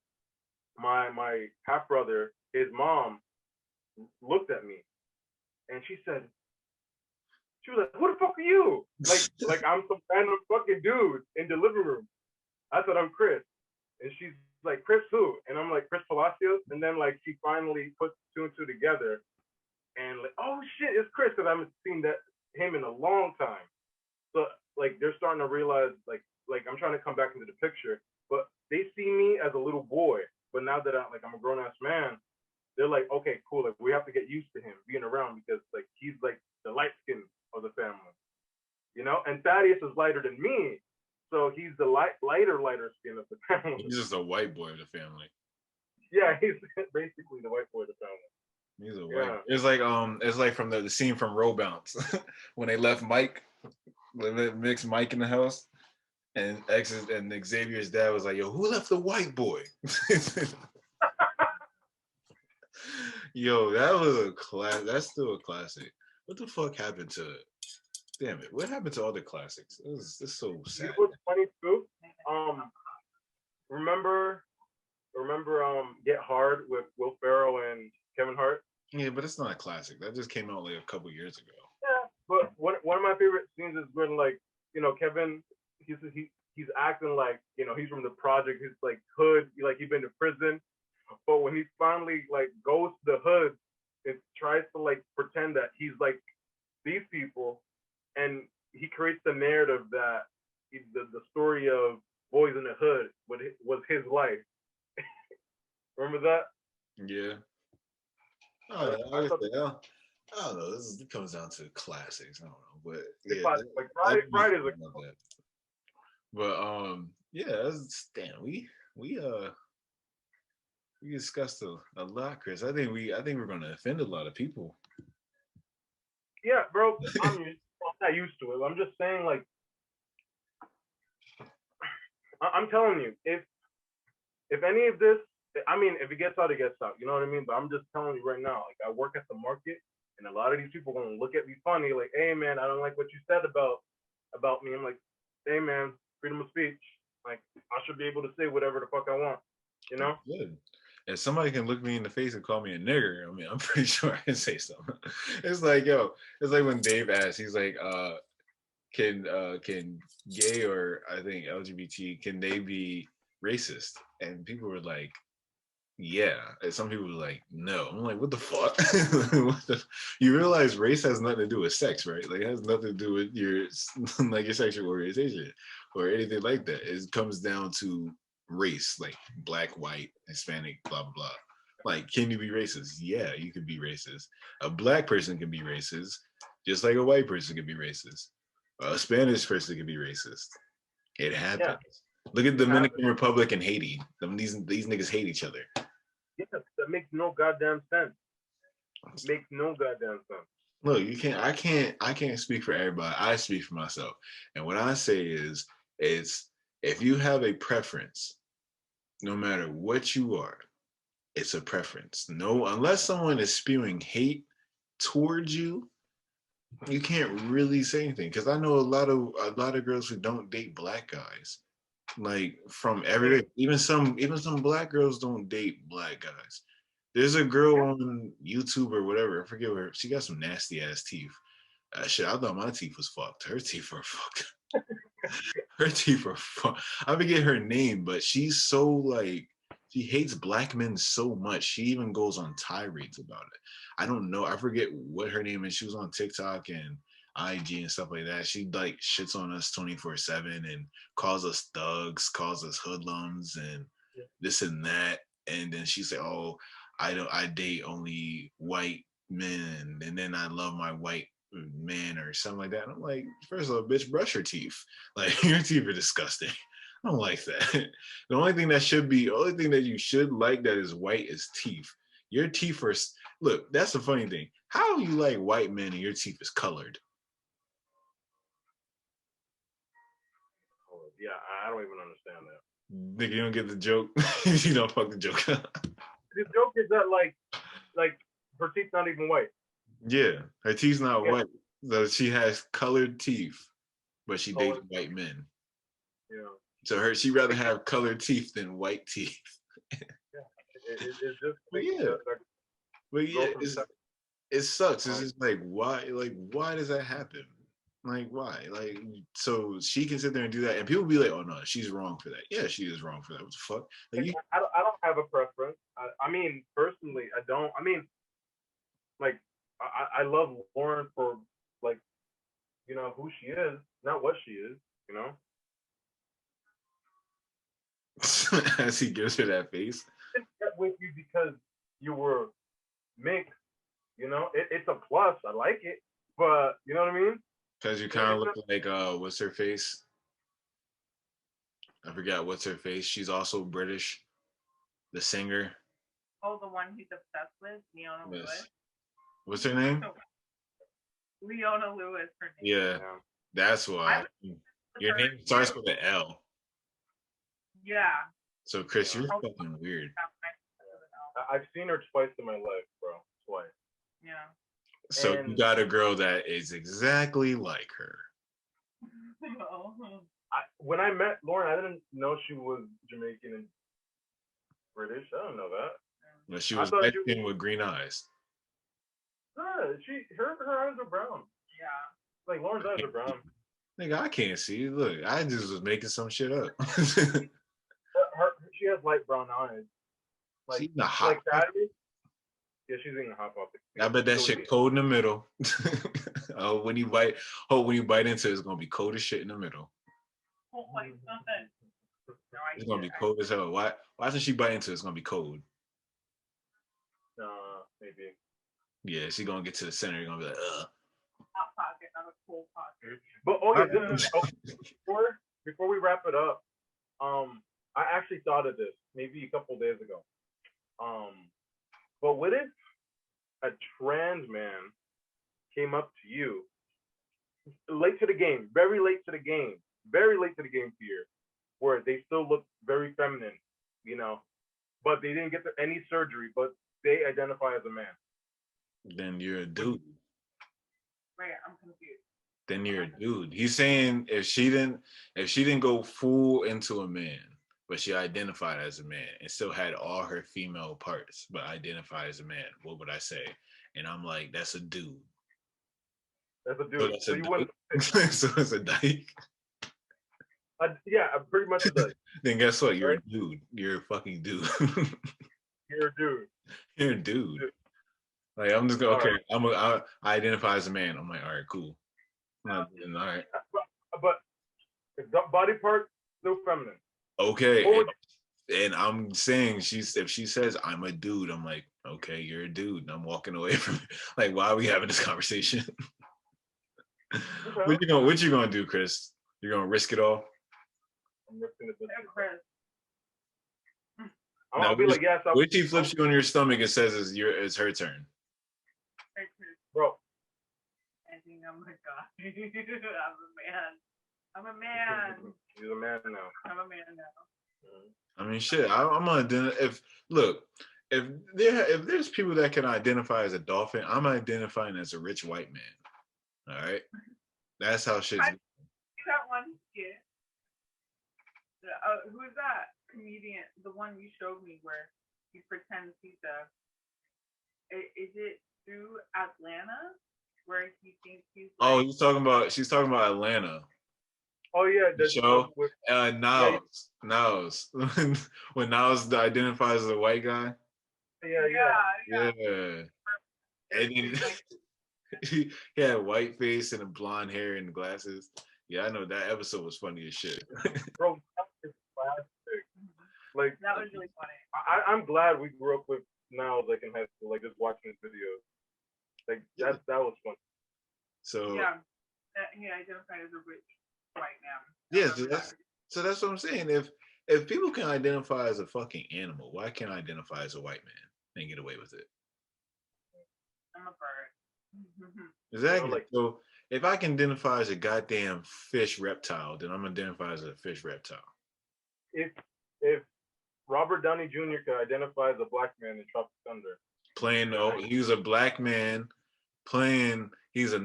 my half brother, his mom looked at me and she was like, "Who the fuck are you?" Like I'm some random fucking dude in the living room. I said I'm Chris, and she's like, "Chris who?" And I'm like, "Chris Palacios." And then like she finally puts two and two together, and like, "Oh shit, it's Chris," because I haven't seen that him in a long time. So like they're starting to realize like I'm trying to come back into the picture, but they see me as a little boy. But now that I'm a grown ass man, they're like, okay, cool. Like we have to get used to him being around because like he's like the light skin of the family, you know. And Thaddeus is lighter than me, so he's the lighter skin of the family. He's just a white boy of the family. Yeah, he's basically the white boy of the family. He's a white. Yeah. It's like from the scene from Roll Bounce when they left Mike, mixed Mike in the house, and Xavier's dad was like, "Yo, who left the white boy?" Yo, that was a class. That's still a classic. What the fuck happened to it? Damn it! What happened to all the classics? It's so sad. You know what's funny too? Remember Get Hard with Will Ferrell and Kevin Hart? Yeah, but it's not a classic. That just came out like a couple years ago. Yeah, but one of my favorite scenes is when like Kevin he's acting like he's from the project. He's like hood, like he's been to prison. But when he finally like goes to the hood and tries to like pretend that he's like these people, and he creates the narrative that the story of Boys in the Hood was his life. Remember that? Yeah. Oh, I don't know. It comes down to classics. I don't know, but yeah, like Friday is a that. But yeah, damn. We discussed a lot, Chris. I think we're gonna offend a lot of people. Yeah, bro. I'm not used to it. I'm just saying, like, I'm telling you, if any of this, I mean, if it gets out, it gets out. You know what I mean? But I'm just telling you right now, like, I work at the market, and a lot of these people are gonna look at me funny, like, "Hey, man, I don't like what you said about me." I'm like, "Hey, man, freedom of speech. Like, I should be able to say whatever the fuck I want." You know? Good. If somebody can look me in the face and call me a nigger, I mean, I'm pretty sure I can say something. It's like, yo, it's like when Dave asked, he's like, can gay or I think LGBT, can they be racist? And people were like, yeah. And some people were like, no. I'm like, what the fuck? You realize race has nothing to do with sex, right? Like it has nothing to do with your like your sexual orientation or anything like that. It comes down to race, like black, white, Hispanic, blah blah blah. Like, can you be racist? Yeah, you can be racist. A black person can be racist, just like a white person can be racist. A Spanish person can be racist. It happens. Yeah. Look at Dominican Republic and Haiti. These niggas hate each other. Yeah, that makes no goddamn sense. It makes no goddamn sense. Look, you can't. I can't speak for everybody. I speak for myself, and what I say is, it's if you have a preference, no matter what you are, it's a preference. No, unless someone is spewing hate towards you, you can't really say anything. Because I know a lot of girls who don't date black guys. Like from every even some black girls don't date black guys. There's a girl on YouTube or whatever. I forget where she got some nasty ass teeth. Shit, I thought my teeth was fucked. Her teeth are fucked. Her teeth are fucked. I forget her name, but she's so like she hates black men so much. She even goes on tirades about it. I don't know. I forget what her name is. She was on TikTok and IG and stuff like that. She like shits on us 24/7 and calls us thugs, calls us hoodlums and this and that. And then she said, "Oh, I date only white men, and then I love my white man or something like that." And I'm like, first of all, bitch, brush your teeth. Like your teeth are disgusting. I don't like that. The only thing that you should like that is white is teeth. Your teeth are look. That's the funny thing. How you like white men and your teeth is colored? Yeah, I don't even understand that. Nigga, you don't get the joke. You don't fuck the joke. The joke is that like her teeth's not even white. Yeah, her teeth's not white. So she has colored teeth, but she dates white men. Yeah. So she'd rather have colored teeth than white teeth. Yeah. It just But makes yeah, that but go yeah, from it sucks. It's um, just like why? Like why does that happen? Like why? Like so she can sit there and do that, and people be like, "Oh no, she's wrong for that." Yeah, she is wrong for that. What the fuck? Like you, I don't have a preference. I mean, personally, I don't. I mean, like, I love Lauren for like, who she is, not what she is. You know, as he gives her that face, I didn't get with you because you were mixed. It's a plus. I like it, but you know what I mean. because you kind of It's look not, like what's her face? I forgot what's her face. She's also British, the singer. Oh, the one he's obsessed with, Leona Yes. Lewis. What's her name? Leona Lewis, her name. Yeah, yeah. that's I why. was with Your her name starts too. with an L. Yeah. So Chris, Yeah. you're fucking weird. I've seen her twice in my life, bro. Twice. Yeah. So you And got a girl that is exactly like her. when I met Lauren, I didn't know she was Jamaican and British. I don't know that. But she I was thought light she was. skinned with green eyes. Her eyes are brown. Yeah. Like Lauren's eyes are brown. Nigga, I can't see. Look, I just was making some shit up. She has light brown eyes. She Like eating a hot like pocket. Saturday. Yeah, she's eating a hot pocket. I bet that So shit cold in the middle. Oh, when you bite, when you bite into it, it's gonna be cold as shit in the middle. Oh, like something. No, It's gonna be cold as hell. Why doesn't she bite into it? It's gonna be cold. maybe. Yeah, she gonna get to the center. You're gonna be like, ugh. hot pocket, not a cold pocket. But before we wrap it up, I actually thought of this maybe a couple days ago. But what if a trans man came up to you late to the game, very late to the game, very late to the game here, where they still look very feminine, but they didn't get any surgery, but they identify as a man. Then you're a dude. Wait, I'm confused. Then you're a dude. He's saying if she didn't go full into a man, but she identified as a man and still had all her female parts, but identified as a man, what would I say? And I'm like, that's a dude. That's a So dude. that's So a you dude. wouldn't. So it's a dyke. Yeah, pretty much a dude. Then guess what? You're Right? a dude. You're a fucking dude. You're a dude. You're a dude. Like I'm just going, All okay, right. I identify as a man. I'm like, all right, cool. All right. But if the body part still feminine. Okay. And I'm saying if she says I'm a dude, I'm like, okay, you're a dude. And I'm walking away from it. Like, why are we having this conversation? Okay. What you gonna do, Chris? You're gonna risk it all? I'm risking it. Chris. I'll be like, yes. What if she flips you on your stomach and says it's her turn? Bro. I think I'm a guy. I'm a man. He's a man now. I'm a man now. I mean, shit. I'm gonna if there's people that can identify as a dolphin, I'm identifying as a rich white man. All right, that's how shit's. That one skit. Who is that comedian? The one you showed me where he pretends he's is it through Atlanta where he thinks he's like, She's talking about Atlanta. Oh yeah, The show. Niles. When Niles identifies as a white guy. Yeah. And then he had white face and a blonde hair and glasses. Yeah, I know that episode was funny as shit. Bro, that was classic. Like that was really funny. I'm glad we grew up with Niles like in high school, like just watching his videos. Like that was fun. So yeah, he identified as a rich white man. Yeah, so that's what I'm saying. If people can identify as a fucking animal, why can't I identify as a white man and get away with it? I'm a bird. Exactly. So if I can identify as a goddamn fish reptile, then I'm gonna identify as a fish reptile. If Robert Downey Jr. could identify as a black man in Tropic Thunder, he was a black man playing. He's a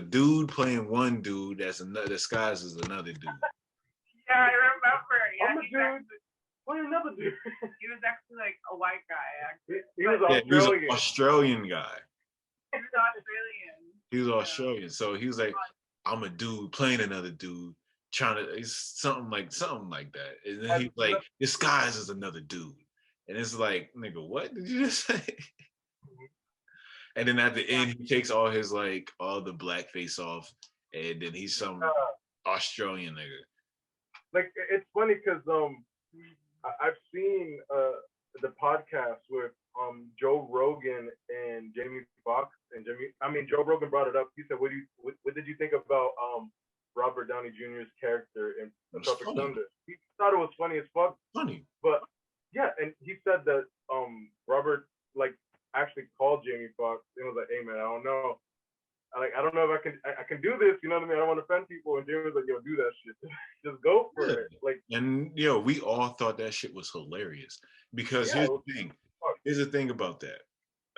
dude playing one dude that's another disguised as another dude. Yeah, I remember. Yeah, I'm a dude What another dude? He was actually like a white guy, actually. He was Yeah, he was an Australian. Australian guy. He was Australian. He was Australian, so he was like, "I'm a dude playing another dude, trying to it's something like that." And then he's like, "Disguise as another dude," and it's like, "Nigga, what did you just say?" And then at the end, he takes all his like all the blackface off, and then he's some Australian nigga. Like it's funny because I've seen the podcast with Joe Rogan and Jamie Foxx and Joe Rogan brought it up. He said, what did you think about Robert Downey Jr.'s character in Tropic Thunder?" He thought it was funny as fuck. Funny. But yeah, and he said that Robert like actually called Jamie Foxx and was like, "Hey man, I don't know. I don't know if I can do this, you know what I mean? I don't want to offend people." And Jamie was like, "Yo, do that shit. Just go for it." Like, and we all thought that shit was hilarious because here's the thing. Here's the thing about that.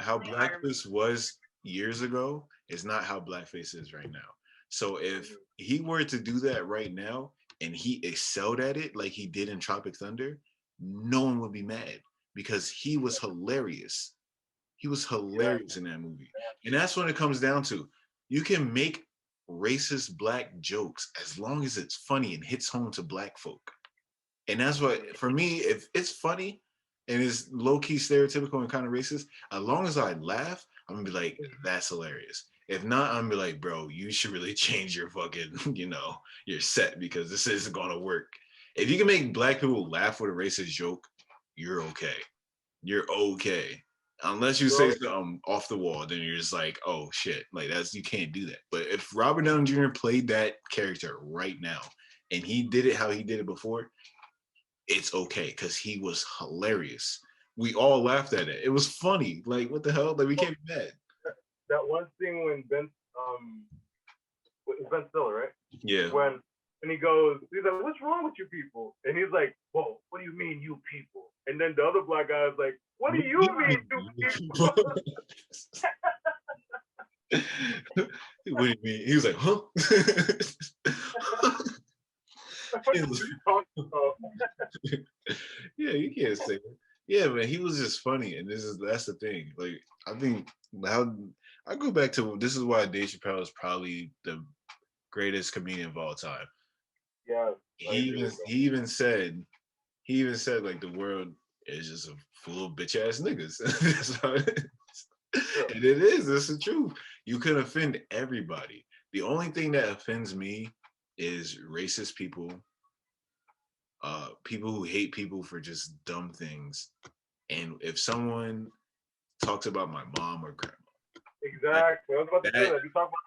How blackface was years ago is not how blackface is right now. So if he were to do that right now and he excelled at it like he did in Tropic Thunder, no one would be mad because he was hilarious. He was hilarious in that movie. And that's when it comes down to. You can make racist black jokes as long as it's funny and hits home to black folk. And that's what, for me, if it's funny and it's low-key stereotypical and kind of racist, as long as I laugh, I'm gonna be like, that's hilarious. If not, I'm gonna be like, bro, you should really change your fucking, your set because this isn't gonna work. If you can make black people laugh with a racist joke, you're okay. You're okay. Unless you say something off the wall, then you're just like, oh shit, like you can't do that. But if Robert Downey Jr. played that character right now and he did it how he did it before, it's okay because he was hilarious. We all laughed at it. It was funny. Like, what the hell? Like, we can't be mad. That one scene when Ben Stiller, right? Yeah. When he goes, he's like, "What's wrong with you people?" And he's like, "Whoa, what do you mean, you people?" And then the other black guy is like, "What do you mean, you people?" What do you mean? He was like, huh? Yeah, you can't say it. Yeah, man, he was just funny, and that's the thing. Like, I think how I go back to this is why Dave Chappelle is probably the greatest comedian of all time. Yeah, he even said like the world is just a full of bitch ass niggas. And it is. That's the truth. You can offend everybody. The only thing that offends me is racist people, people who hate people for just dumb things. And if someone talks about my mom or grandma, exactly. I was about to say that. You talk about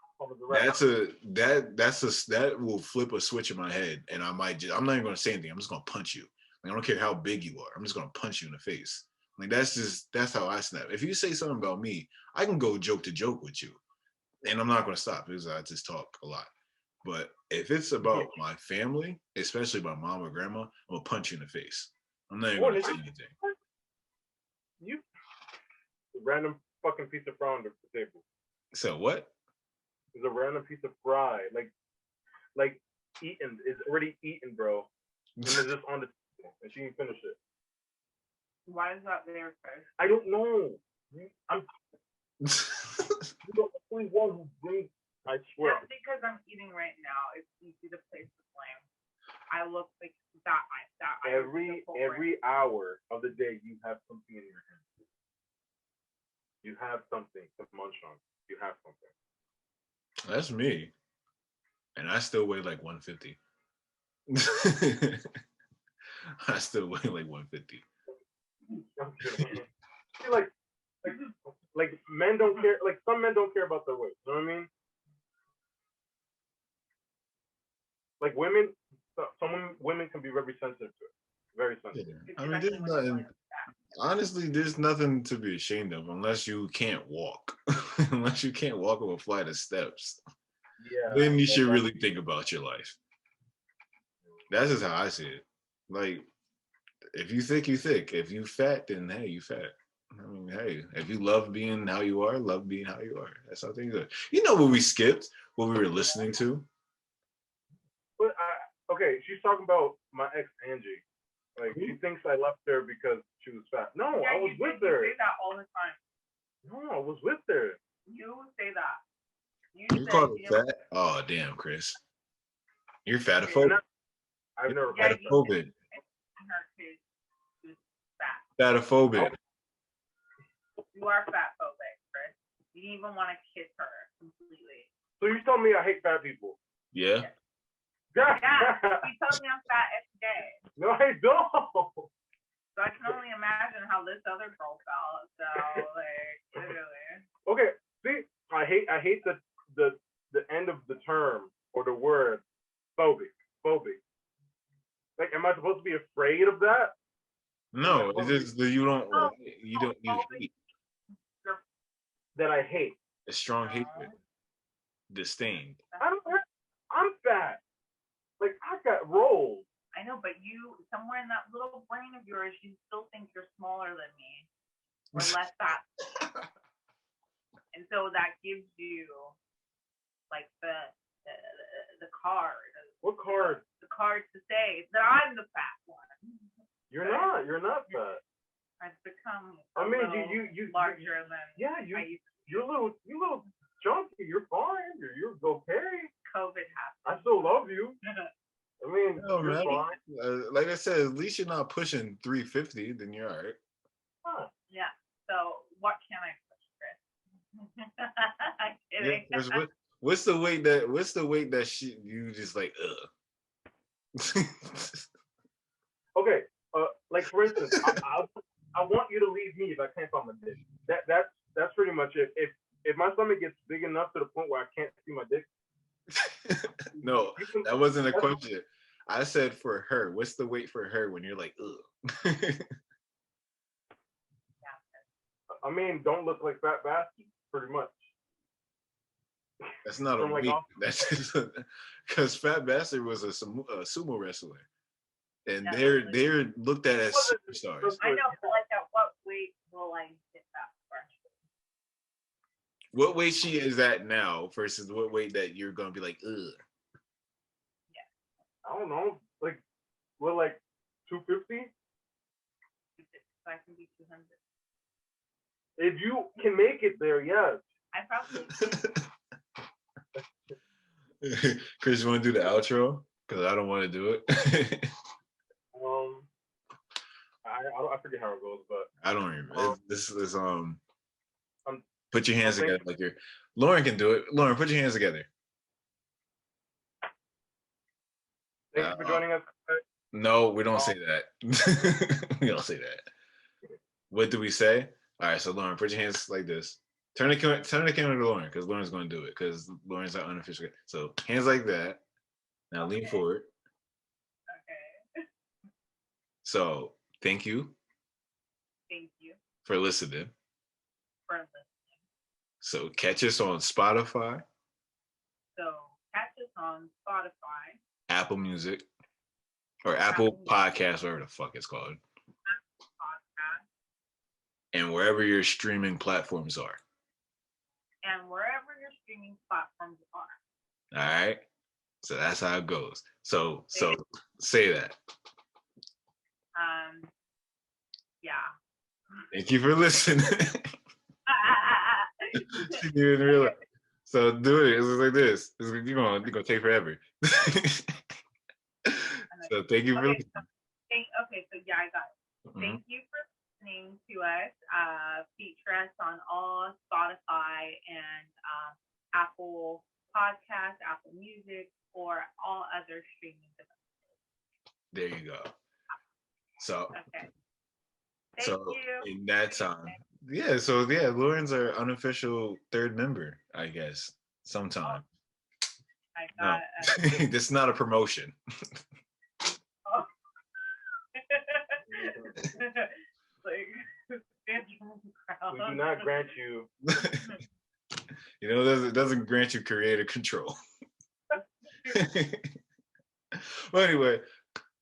that will flip a switch in my head, and I'm not even gonna say anything. I'm just gonna punch you. Like, I don't care how big you are. I'm just gonna punch you in the face. Like, that's how I snap. If you say something about me, I can go joke to joke with you, and I'm not gonna stop because I just talk a lot. But if it's about my family, especially my mom or grandma, I'm gonna punch you in the face. I'm not even gonna say anything. You random fucking piece of fry on the table. So what? There's a random piece of fry, like eaten. It's already eaten, bro. And it's just on the table, and she didn't finish it. Why is that there, guys? I don't know. I'm the only one who brings. I swear. Just because I'm eating right now, it's easy to place the blame. I look like that. Every hour of the day, you have something in your hand. You have something to munch on. You have something. That's me, and I still weigh like 150. I still weigh like 150. like men don't care. Like, some men don't care about their weight. You know what I mean? Like, some women can be very sensitive to it. Very sensitive. Yeah. I mean, there's nothing. Honestly, there's nothing to be ashamed of unless you can't walk. Unless you can't walk up a flight of steps. Yeah. Then you should really think about your life. That's just how I see it. Like, if you thick, you thick. If you fat, then hey, you fat. I mean, hey, if you love being how you are, love being how you are. That's how things are. You know what we skipped? What we were listening to? But okay, she's talking about my ex Angie. Like she thinks I left her because she was fat. No, Yeah, I was with you her. say that all the time. No, I was with her. You say that. You You said called you her didn't fat? Oh damn, Chris. You're I've fatophobic. never Yeah, fat. you Fatophobic. said her because she was fat. Fatophobic. You are fat phobic, Chris. You didn't even want to kiss her completely. So you told me I hate fat people. Yeah. Yeah, you told me I'm fat every day. No, I don't. So I can only imagine how this other girl felt. So like, literally. Okay, see, I hate the end of the term or the word phobic. Like, am I supposed to be afraid of that? No, it's just that you don't Oh, you phobic. hate. That I hate. A strong hatred. Disdain. I'm fat. Like I got rolled. I know, but you, somewhere in that little brain of yours, you still think you're smaller than me or less fat. And so that gives you like the card. What card? The card to say that I'm the fat one. You're not. You're not fat. I've become I mean, you larger than yeah, I used to. you're little chunky. You're fine. You're okay. COVID happened. I still love you. I mean, No, you're man. fine. Like I said, at least you're not pushing 350. Then you're all right. Huh. Yeah. So what can I push, Chris? I'm kidding. Yeah, what's the weight that you just like Okay. Like for instance, I want you to leave me if I can't find my dick. That's pretty much it. If my stomach gets big enough to the point where I can't see my dick. No, that wasn't a question. I said for her. What's the weight for her when you're like, ugh? I mean, don't look like fat bastard, pretty much. That's not a From, like, weight. off- That's because Fat Bastard was a sumo wrestler, and Yeah. they're looked at as superstars. I know, but like at what weight will I hit that threshold? What weight she is at now versus what weight that you're gonna be like, ugh. I don't know. Like, we're like 250. So I can be 200. If you can make it there, yes. I probably Chris, you want to do the outro? Because I don't want to do it. I forget how it goes, but I don't remember. This is Um, put your hands together like you're. Lauren can do it. Lauren, put your hands together. thank you for joining us. No, we don't say that. We don't say that. What do we say? All right, so Lauren, put your hands like this. Turn the camera to Lauren because Lauren's going to do it because Lauren's our unofficial. So hands like that. Now lean forward. okay. So thank you Thank you for listening. for listening. So catch us on Spotify, So catch us on Spotify, Apple Music, or Apple Podcasts, whatever the fuck it's called, podcast, and wherever your streaming platforms are. and wherever your streaming platforms are. All right. So that's how it goes. So say that. Yeah. Thank you for listening. She didn't even realize. So do it. It's like this. You're gonna take forever. So thank you for listening. So yeah, I got it. Mm-hmm. Thank you for listening to us. Feature us on all Spotify and Apple Podcasts, Apple Music, or all other streaming devices. There you go. So Okay. so Thank you. in that time, yeah. So yeah, Lauren's our unofficial third member, I guess. Sometime. I No, got this is not a promotion. oh. Like, stand your ground. We do not grant you. You know, it doesn't grant you creative control. Well, anyway,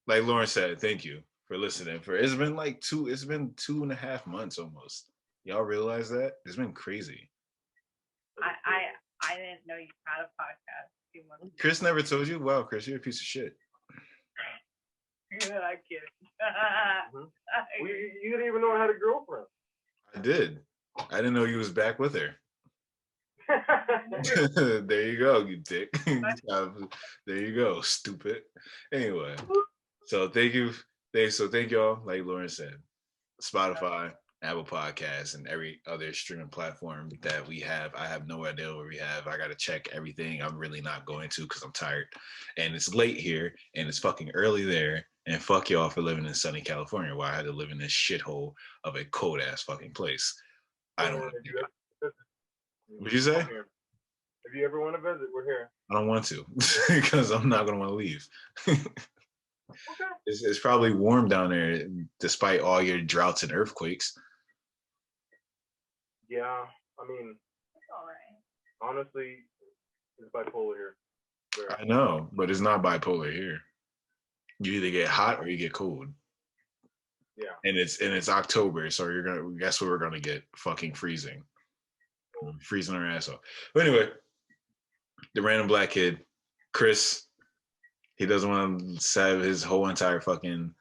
like Lauren said, thank you for listening. It's been 2.5 months almost. Y'all realize that? It's been crazy. I didn't know you had a podcast 2 months ago. Chris never told you? Wow, Chris, you're a piece of shit. I get it. You didn't even know I had a girlfriend. I did. I didn't know you was back with her. There you go, you dick. There you go, stupid. Anyway, so thank you. Thank y'all, like Lauren said, Spotify, Apple Podcasts, and every other streaming platform that we have. I have no idea where we have. I gotta check everything. I'm really not going to because I'm tired. And it's late here and it's fucking early there. And fuck y'all for living in sunny California where I had to live in this shithole of a cold ass fucking place. I don't want to. What'd you say? If you ever want to visit, we're here. I don't want to because I'm not gonna want to leave. Okay. It's probably warm down there despite all your droughts and earthquakes. Yeah, I mean, It's all right. honestly, it's bipolar here. I know, but it's not bipolar here. You either get hot or you get cold. Yeah. And it's October, so you're gonna guess what we're gonna get? Fucking freezing. Freezing our ass off. But anyway, the random black kid, Chris, he doesn't want to have his whole entire fucking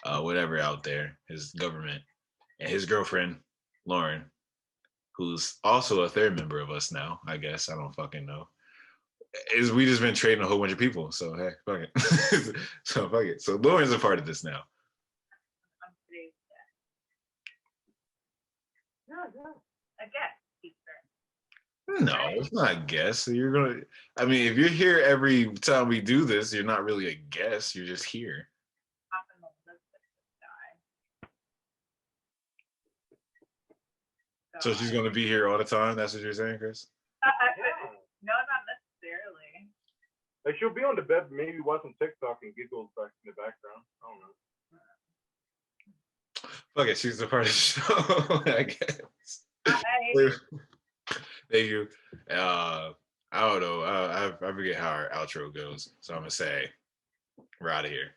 whatever out there, his government, and his girlfriend, Lauren, who's also a third member of us now, I guess. I don't fucking know. Is we just been trading a whole bunch of people, so hey, fuck it. So fuck it. So Lauren's a part of this now. I'm pretty Yeah. I guess. Teacher. No, it's not a guess. You're gonna. I mean, if you're here every time we do this, you're not really a guest. You're just here. Happen to live with this guy. So she's gonna be here all the time. That's what you're saying, Chris? No, not necessarily. Like she'll be on the bed, maybe watching TikTok and giggles back in the background. I don't know. Fuck it, she's a part of the show, I guess. Thank you. I don't know. I forget how our outro goes, so I'm gonna say we're out of here.